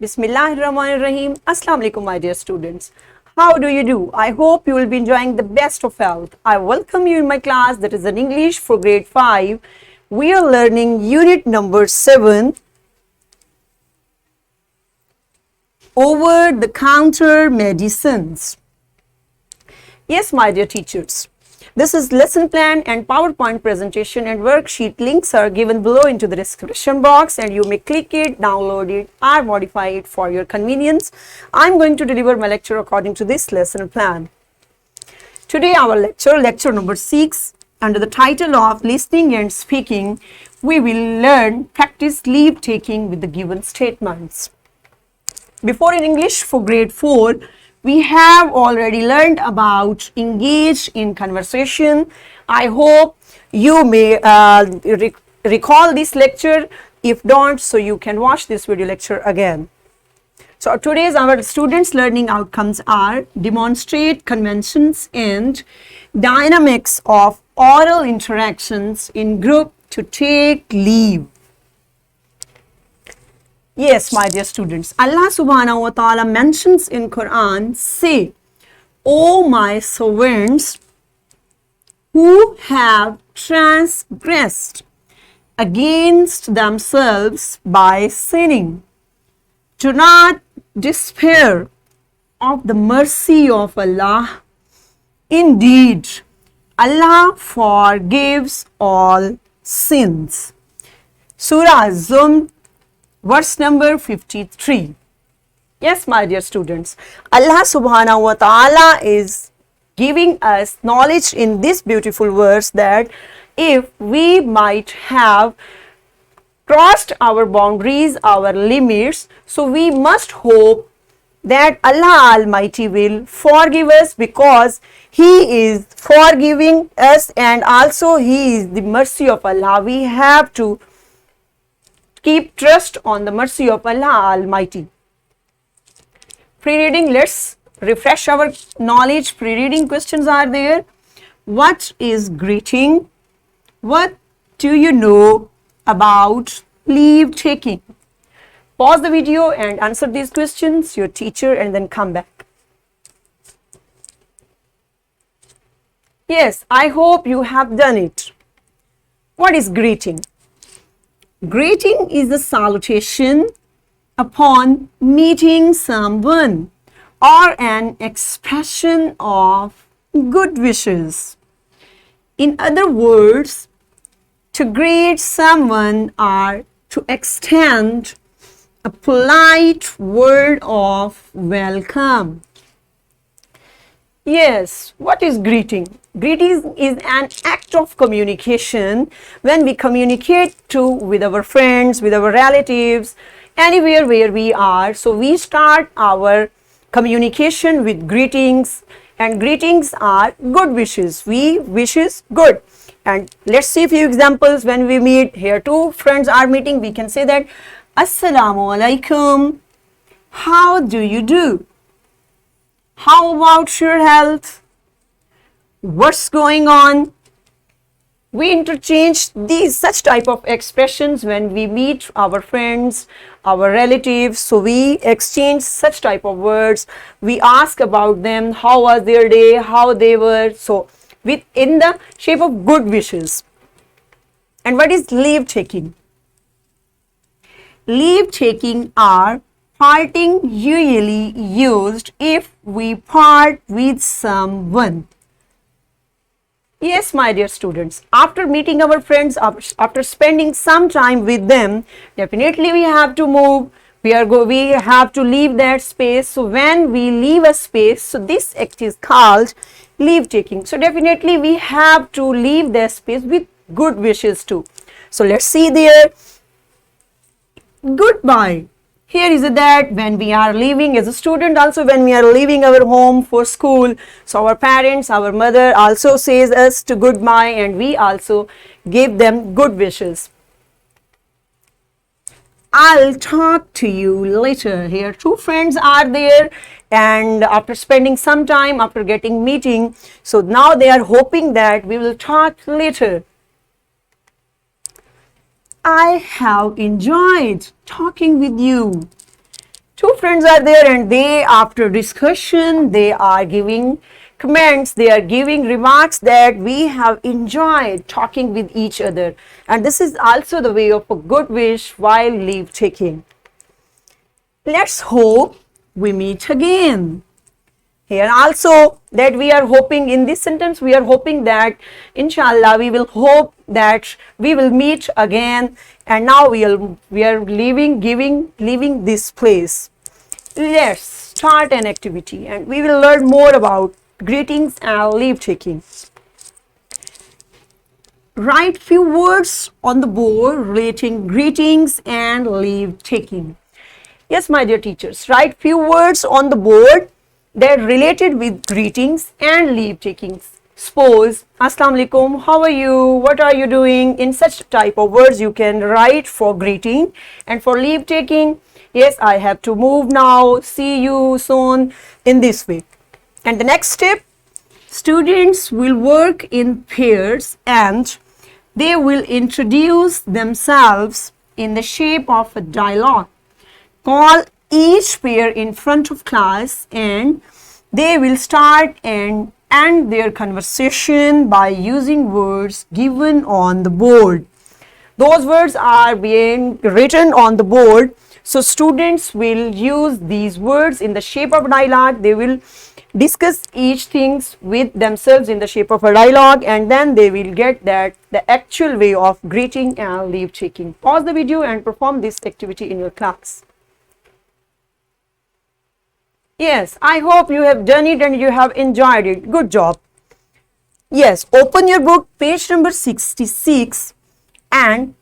Bismillahirrahmanirrahim. Assalamu alaikum, my dear students. How do you do? I hope you will be enjoying the best of health. I welcome you in my class that is in English for grade 5. We are learning unit number 7, over-the-counter medicines. Yes, my dear teachers. This is lesson plan and PowerPoint presentation and worksheet. Links are given below into the description box and you may click it, download it or modify it for your convenience. I'm going to deliver my lecture according to this lesson plan. Today our lecture number 6, under the title of listening and speaking, we will learn practice leave taking with the given statements. Before in English for grade 4, we have already learned about engage in conversation. I hope you may recall this lecture. If don't, so you can watch this video lecture again. So today's our students' learning outcomes are demonstrate conventions and dynamics of oral interactions in group to take leave. Yes, my dear students, Allah subhanahu wa ta'ala mentions in Quran, say, O my servants who have transgressed against themselves by sinning, do not despair of the mercy of Allah. Indeed, Allah forgives all sins. Surah Az-Zumr, verse number 53. Yes, my dear students, Allah subhanahu wa ta'ala is giving us knowledge in this beautiful verse that if we might have crossed our boundaries, our limits, so we must hope that Allah Almighty will forgive us because He is forgiving us and also He is the mercy of Allah. We have to keep trust on the mercy of Allah Almighty. Pre-reading, let's refresh our knowledge. Pre-reading questions are there. What is greeting? What do you know about leave taking? Pause the video and answer these questions, your teacher, and then come back. Yes, I hope you have done it. What is greeting? Greeting is the salutation upon meeting someone or an expression of good wishes. In other words, to greet someone or to extend a polite word of welcome. Yes, what is greeting? Greeting is an act of communication when we communicate with our friends, with our relatives, anywhere where we are. So we start our communication with greetings, and greetings are good wishes. We wishes good. And let's see a few examples. When we meet, here two friends are meeting, we can say that Assalamu alaikum. How do you do? How about your health? What's going on? We interchange such type of expressions when we meet our friends, our relatives. So we exchange such type of words. We ask about them, how was their day, how they were. So in the shape of good wishes. And what is leave taking? Leave taking are parting usually used if we part with someone. Yes, my dear students, after meeting our friends, after spending some time with them, definitely we have to move. We have to leave that space. So when we leave a space, so this act is called leave taking. So definitely we have to leave that space with good wishes too. So let's see there. Goodbye. Here is that when we are leaving as a student, also when we are leaving our home for school, so our parents, our mother also says us to goodbye and we also give them good wishes. I'll talk to you later. Here two friends are there and after spending some time, after getting meeting, so now they are hoping that we will talk later. I have enjoyed talking with you. Two friends are there and they, after discussion, they are giving comments, they are giving remarks that we have enjoyed talking with each other. And this is also the way of a good wish while leave taking. Let's hope we meet again. Here also that we are hoping, in this sentence we are hoping that inshallah we will hope that we will meet again, and now we are leaving this place. Let's start an activity and we will learn more about greetings and leave taking. Write few words on the board relating greetings and leave taking. Yes, my dear teachers, write few words on the board that related with greetings and leave takings. Suppose, Assalamu alaikum, how are you, what are you doing? In such type of words you can write for greeting, and for leave taking, yes, I have to move now, see you soon, in this way. And the next step, students will work in pairs and they will introduce themselves in the shape of a dialogue. Call each pair in front of class and they will start and end their conversation by using words given on the board. Those words are being written on the board, so students will use these words in the shape of dialogue. They will discuss each things with themselves in the shape of a dialogue, and then they will get that the actual way of greeting and leave taking. Pause the video and perform this activity in your class. Yes, I hope you have done it and you have enjoyed it. Good job. Yes, open your book, page number 66 and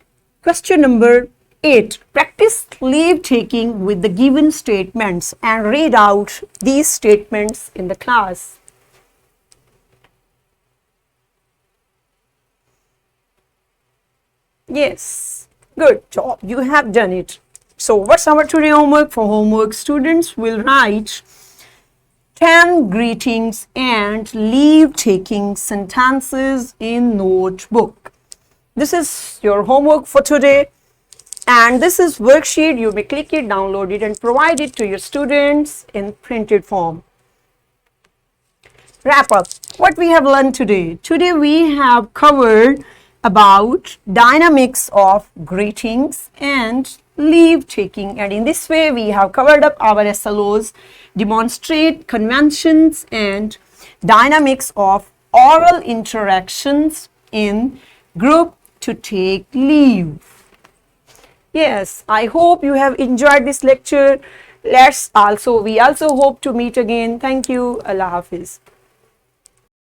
question number 8. Practice leave taking with the given statements and read out these statements in the class. Yes, good job. You have done it. So what's our today homework? For homework, students will write 10 greetings and leave taking sentences in notebook. This is your homework for today, and this is worksheet. You may click it, download it and provide it to your students in printed form. Wrap up what we have learned today. Today we have covered about dynamics of greetings and leave taking, and in this way we have covered up our SLOs, demonstrate conventions and dynamics of oral interactions in group to take leave. Yes, I hope you have enjoyed this lecture. We also hope to meet again. Thank you. Allah Hafiz.